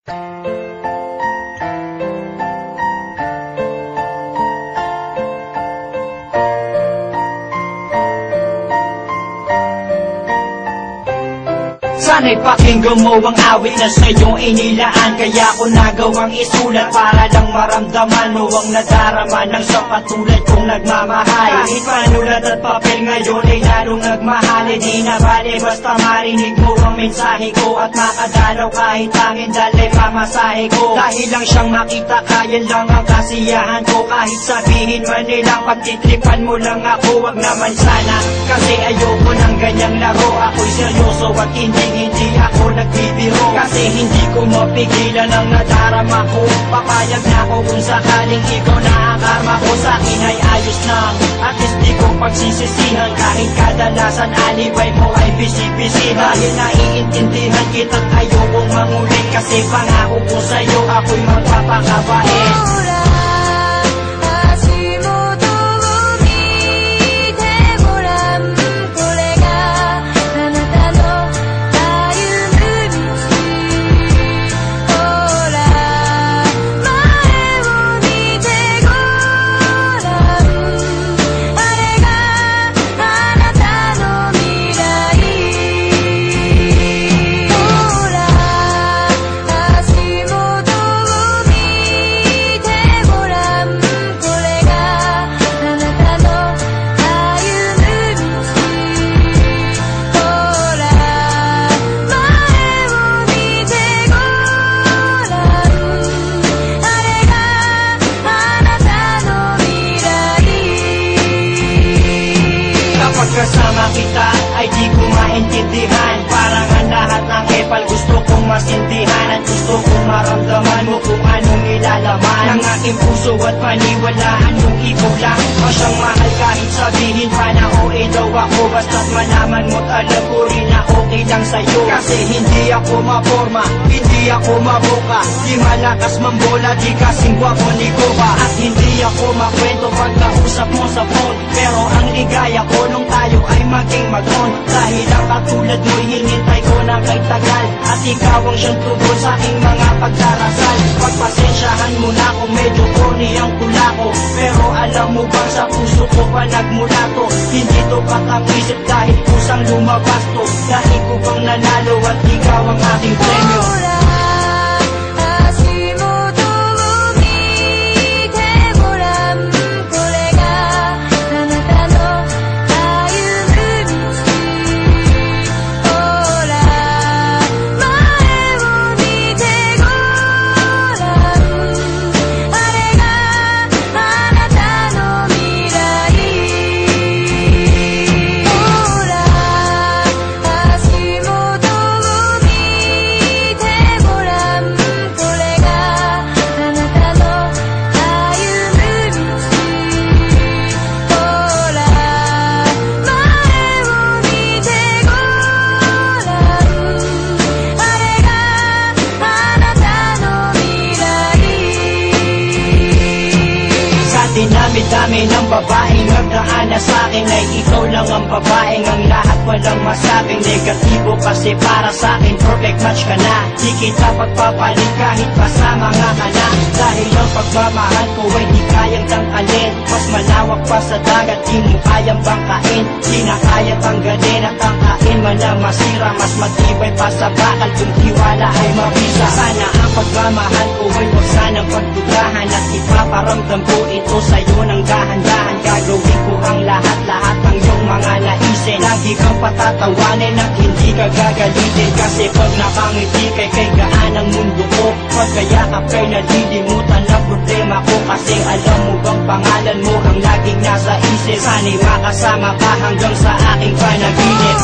Sana'y pakinggan mo ang awit na sa'yong inilaan. Kaya ko nagawang isulat para lang maramdaman mo ang nadarama ng sa patulad kong nagmamahal. Kahit panulat at papel ngayon ay lalong nagmahal. Di na bale basta marinig mo ang mensahe ko at makadalaw kahit tangin dalay pamasahe ko. Dahil lang siyang makita kaya lang ang kasiyahan ko. Kahit sabihin man nilang pagtitripan mo lang ako, wag naman sana. Kasi ayoko ng ganyang laro. Ako'y seryoso at hindi ako nagbibiro. Kasi hindi ko mapigilan ang nadarama ko. Papayag na ako kung sakaling ikaw na ang karma ko. Sa'kin ay ayos lang, at least di ko pagsisisihan. Kahit kadalasan alibay mo ay bisi-bisi. Dahil naiintindihan kita't ayokong mangulit. Kasi pangako ko sa'yo ako'y magpapakabait. Kasama kita ay di ko maintindihan. Parang ang lahat ng epal gusto kong masindihan. At gusto kong maramdaman mo kung anong nilalaman ng aking puso at paniwalaan yung ikaw lang ang siyang mahal. Kahit sabihin pa na OA daw ako, basta't malaman mo't alam ko rin na okay lang sa'yo. Kasi hindi ako maporma, hindi ako maboka, di malakas mambola, di kasing gwapo ni Goba. At hindi ako makwento pag nausap mo sa phone. Pero ang ligaya ko nung tayo ay maging magnon. Dahil ang katulad mo'y hinintay ko na kay tagal. At ikaw ang siyang tugon sa aking mga pagdarasal. Pagpasensyahan mo na kung medyo corny ang tula ko. Pero alam mo bang sa puso ko pa nagmula to. Hindi to katang-isip dahil kusang lumabas to. Dahil ko bang nanalo at ikaw ang aking premyo. Dami ng babaeng nagdaan na sa'kin ay ikaw lang ang babaeng ang lahat walang masabing negatibo. Kasi para sa'kin perfect match ka na. Di kita pagpapalit kahit pasama nga ka na. Dahil ang pagmamahal ko ay di kayang tangkalin. Mas malawak pa sa dagat, di mo kayang bangkain. Di na kaya tanggalin at tangkain man na masira. Mas matibay pa sa bakal kung tiwala ay mabisa. Sana ang pagmamahal ko ay huwag sanang pagdudahan. At ipaparamdam ko ito sa'yo ng dahan-dahan. Gagawin ko ang lahat-lahat ng iyong mga naisin. Lagi kang patatawanin at hindi ka gagalitin. Kasi pag nakangiti kay gaan ang mundo ko. Pagkayakap kay nalilimutan ang problema ko. Kasi alam mo bang pangalan mo ang laging nasa isip. Sana'y makasama ka hanggang sa aking panaginip.